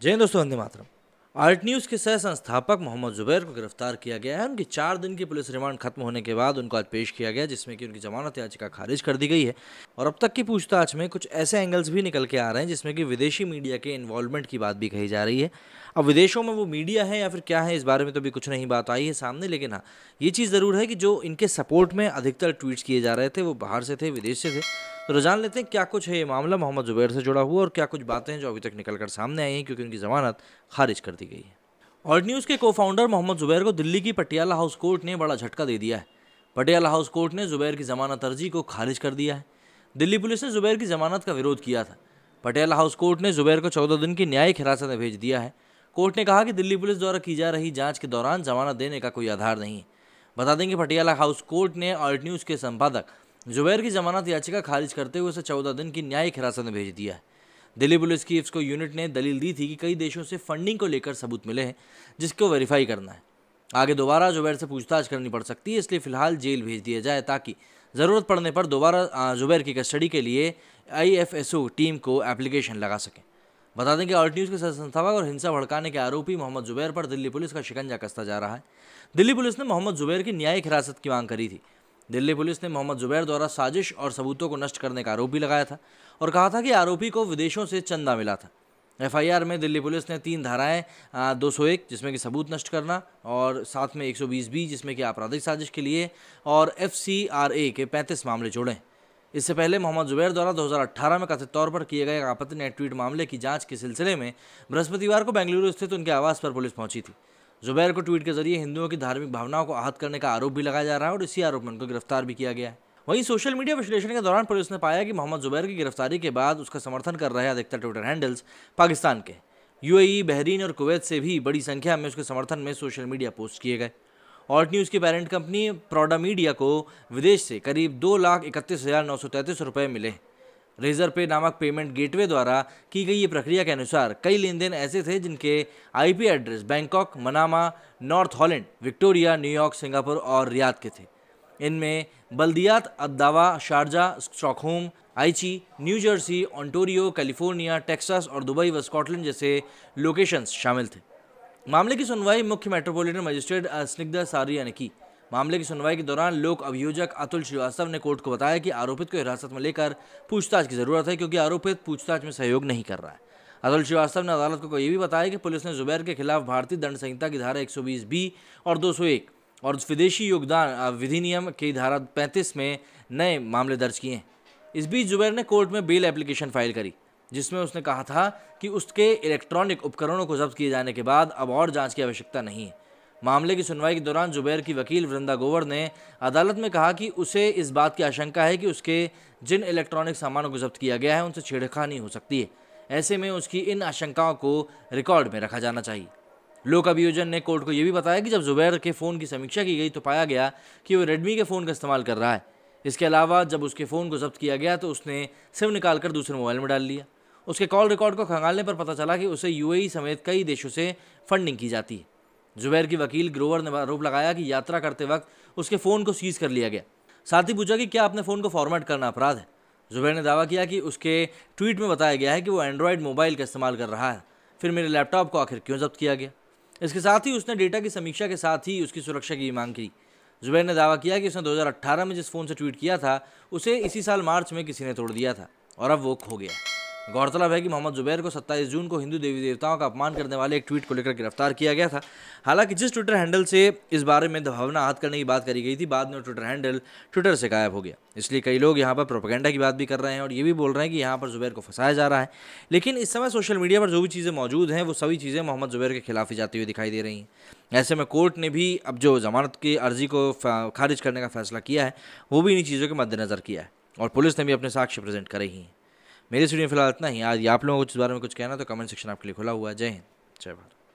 जय हिंद दोस्तों, Vande Mataram. Art news के सह संस्थापक मोहम्मद जुबैर को गिरफ्तार किया गया है। उनकी 4 दिन की पुलिस रिमांड खत्म होने के बाद उनको आज पेश किया गया, जिसमें कि उनकी जमानत याचिका खारिज कर दी गई है। और अब तक की पूछताछ में कुछ ऐसे एंगल्स भी निकल के आ रहे हैं जिसमें कि विदेशी मीडिया के इन्वॉल्वमेंट की बात भी कही जा रही है। अब विदेशों में वो मीडिया है या फिर क्या है, इस बारे में तो अभी कुछ नहीं बात आई है सामने, लेकिन हाँ, ये चीज़ ज़रूर है कि जो इनके सपोर्ट में अधिकतर ट्वीट्स किए जा रहे थे वो बाहर से थे, विदेश से थे। तो जान लेते हैं क्या कुछ है ये मामला मोहम्मद जुबैर से जुड़ा हुआ और क्या कुछ बातें हैं जो अभी तक निकल कर सामने आई हैं, क्योंकि उनकी जमानत खारिज कर दी गई है। ऑल्ट न्यूज़ के को फाउंडर मोहम्मद जुबैर को दिल्ली की पटियाला हाउस कोर्ट ने बड़ा झटका दे दिया है। पटियाला हाउस कोर्ट ने जुबैर की जमानत अर्जी को खारिज कर दिया है। दिल्ली पुलिस ने जुबैर की जमानत का विरोध किया था। पटियाला हाउस कोर्ट ने जुबैर को 14 दिन की न्यायिक हिरासत में भेज दिया है। कोर्ट ने कहा कि दिल्ली पुलिस द्वारा की जा रही जांच के दौरान जमानत देने का कोई आधार नहीं है। बता दें कि पटियाला हाउस कोर्ट ने ऑल्ट न्यूज़ के संपादक जुबैर की जमानत याचिका खारिज करते हुए उसे 14 दिन की न्यायिक हिरासत में भेज दिया है। दिल्ली पुलिस की इफ्को यूनिट ने दलील दी थी कि कई देशों से फंडिंग को लेकर सबूत मिले हैं जिसको वेरीफाई करना है। आगे दोबारा जुबैर से पूछताछ करनी पड़ सकती है, इसलिए फिलहाल जेल भेज दिया जाए ताकि ज़रूरत पड़ने पर दोबारा जुबैर की कस्टडी के लिए IFSO टीम को एप्लीकेशन लगा सकें। बता दें कि ऑल्ट न्यूज़ के संस्थापक और हिंसा भड़काने के आरोपी मोहम्मद जुबैर पर दिल्ली पुलिस का शिकंजा कसता जा रहा है। दिल्ली पुलिस ने मोहम्मद जुबैर की न्यायिक हिरासत की मांग करी थी। दिल्ली पुलिस ने मोहम्मद जुबैर द्वारा साजिश और सबूतों को नष्ट करने का आरोप भी लगाया था और कहा था कि आरोपी को विदेशों से चंदा मिला था। FIR में दिल्ली पुलिस ने 3 धाराएं 201 जिसमें कि सबूत नष्ट करना और साथ में 120B जिसमें कि आपराधिक साजिश के लिए और FCRA के 35 मामले जोड़े। इससे पहले मोहम्मद जुबैर द्वारा 2018 में कथित तौर पर किए गए आपत्तिजनक ट्वीट मामले की जांच के सिलसिले में बृहस्पतिवार को बेंगलुरु स्थित उनके आवास पर पुलिस पहुंची थी। जुबैर को ट्वीट के जरिए हिंदुओं की धार्मिक भावनाओं को आहत करने का आरोप भी लगाया जा रहा है और इसी आरोप में उनको गिरफ्तार भी किया गया है। वहीं सोशल मीडिया विश्लेषण के दौरान पुलिस ने पाया कि मोहम्मद जुबैर की गिरफ्तारी के बाद उसका समर्थन कर रहे अधिकतर ट्विटर हैंडल्स पाकिस्तान के, UAE, बहरीन और कुवैत से भी बड़ी संख्या में उसके समर्थन में सोशल मीडिया पोस्ट किए गए। ऑल्ट न्यूज़ की पेरेंट कंपनी प्रौडा मीडिया को विदेश से करीब 2,31,933 रुपये मिले। रेजर पे नामक पेमेंट गेटवे द्वारा की गई ये प्रक्रिया के अनुसार कई लेन देन ऐसे थे जिनके IP address Bangkok, Manama, North Holland, Victoria, New York, Singapore और रियाद के थे। इनमें बल्दियात अद्दावा, Sharjah, Stockholm, Aichi, New Jersey, Ontario, California, Texas और दुबई व स्कॉटलैंड जैसे लोकेशंस शामिल थे। मामले की सुनवाई मुख्य मेट्रोपॉलिटन मजिस्ट्रेट स्निग्धा सारिया ने की। मामले की सुनवाई के दौरान लोक अभियोजक अतुल श्रीवास्तव ने कोर्ट को बताया कि आरोपित को हिरासत में लेकर पूछताछ की जरूरत है, क्योंकि आरोपित पूछताछ में सहयोग नहीं कर रहा है। अतुल श्रीवास्तव ने अदालत को यह भी बताया कि पुलिस ने जुबैर के खिलाफ भारतीय दंड संहिता की धारा 120B और 201 और विदेशी योगदान विधिनियम की धारा 35 में नए मामले दर्ज किए हैं। इस बीच जुबैर ने कोर्ट में बेल एप्लीकेशन फाइल करी, जिसमें उसने कहा था कि उसके इलेक्ट्रॉनिक उपकरणों को जब्त किए जाने के बाद अब और जांच की आवश्यकता नहीं है। मामले की सुनवाई के दौरान जुबैर की वकील वृंदा गोवर ने अदालत में कहा कि उसे इस बात की आशंका है कि उसके जिन इलेक्ट्रॉनिक सामानों को जब्त किया गया है उनसे छेड़खानी हो सकती है। ऐसे में उसकी इन आशंकाओं को रिकॉर्ड में रखा जाना चाहिए। लोक अभियोजन ने कोर्ट को यह भी बताया कि जब जुबैर के फ़ोन की समीक्षा की गई तो पाया गया कि वो रेडमी के फ़ोन का इस्तेमाल कर रहा है। इसके अलावा जब उसके फ़ोन को जब्त किया गया तो उसने सिम निकालकर दूसरे मोबाइल में डाल लिया। उसके कॉल रिकॉर्ड को खंगालने पर पता चला कि उसे UAE समेत कई देशों से फंडिंग की जाती है। जुबैर की वकील ग्रोवर ने आरोप लगाया कि यात्रा करते वक्त उसके फ़ोन को सीज कर लिया गया। साथ ही पूछा कि क्या अपने फ़ोन को फॉर्मेट करना अपराध है। जुबैर ने दावा किया कि उसके ट्वीट में बताया गया है कि वो एंड्रॉयड मोबाइल का इस्तेमाल कर रहा है, फिर मेरे लैपटॉप को आखिर क्यों जब्त किया गया। इसके साथ ही उसने डेटा की समीक्षा के साथ ही उसकी सुरक्षा की मांग की। जुबैर ने दावा किया कि उसने 2018 में जिस फ़ोन से ट्वीट किया था उसे इसी साल मार्च में किसी ने तोड़ दिया था और अब वो खो गया। गौरतलब है कि मोहम्मद जुबैर को 27 जून को हिंदू देवी देवताओं का अपमान करने वाले एक ट्वीट को लेकर गिरफ्तार किया गया था। हालांकि जिस ट्विटर हैंडल से इस बारे में भावना आहत करने की बात करी गई थी, बाद में ट्विटर हैंडल ट्विटर से गायब हो गया। इसलिए कई लोग यहाँ पर प्रोपेगेंडा की बात भी कर रहे हैं और ये भी बोल रहे हैं कि यहाँ पर जुबैर को फंसाया जा रहा है। लेकिन इस समय सोशल मीडिया पर जो भी चीज़ें मौजूद हैं वो सभी चीज़ें मोहम्मद जुबैर के खिलाफ ही जाती हुई दिखाई दे रही हैं। ऐसे में कोर्ट ने भी अब जो जमानत की अर्जी को खारिज करने का फैसला किया है वो भी इन्हीं चीज़ों के मद्देनज़र किया है और पुलिस ने भी अपने साक्ष्य प्रेजेंट करे ही हैं। मेरी स्टूडियो में फिलहाल इतना ही। आज आप लोगों को इस बारे में कुछ कहना तो कमेंट सेक्शन आपके लिए खुला हुआ है। जय हिंद, जय भारत।